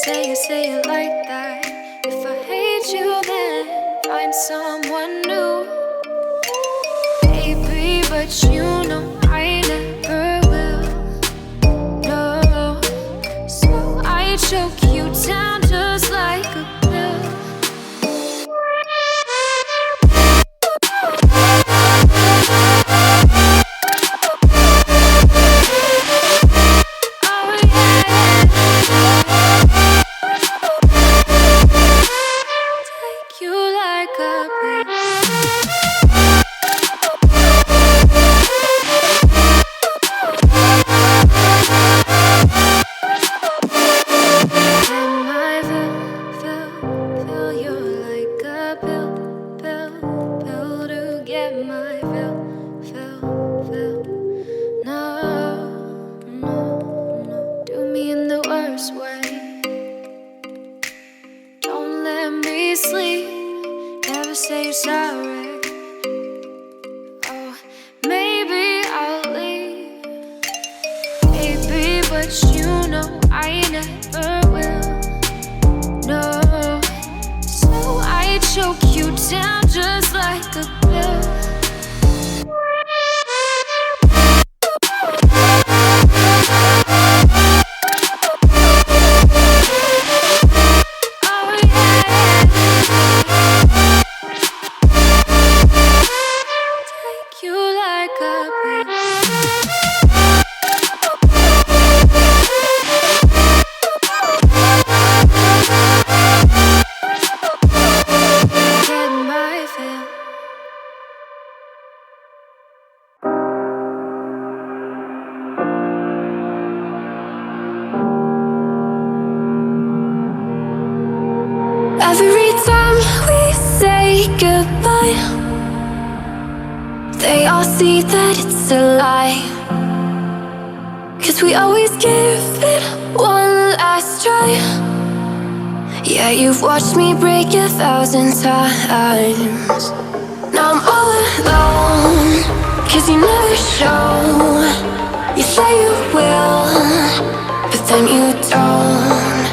say it like that. If I hate you, then find someone new. Baby, but you know I never will. No, so I choke you down just like a pill. Every time we say goodbye, they all see that it's a lie. 'Cause we always give it one last try. Yeah, you've watched me break 1,000 times. Now I'm all alone, 'cause you never show. You say you will, but then you don't.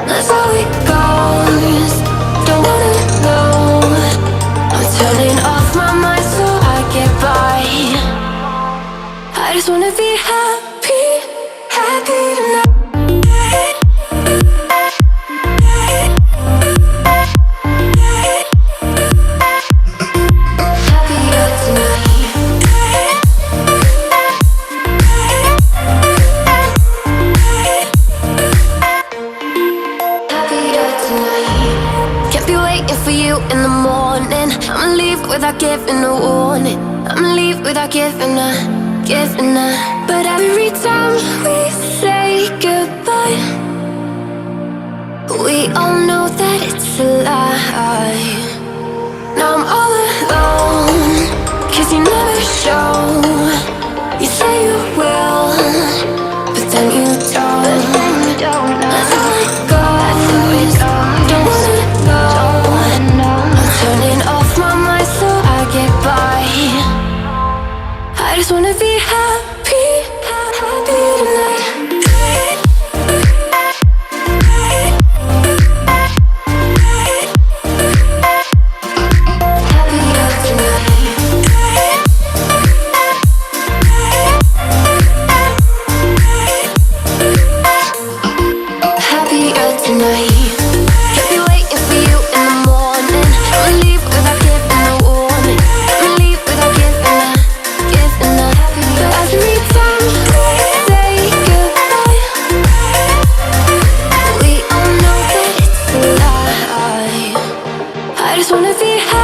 That's how it goes. Don't wanna know. I'm turning off my mind so I get by. I just wanna be happy, happy tonight. Without giving a warning, I'ma leave without giving a. But every time we say goodbye, we all know that it's a lie. Now I'm all alone, 'cause you never show. You say you will, but then you don't. That's how it goes. Don't wanna know. I'm turning off my mind so I get by. I just wanna be happy, happy tonight. I just wanna be happy.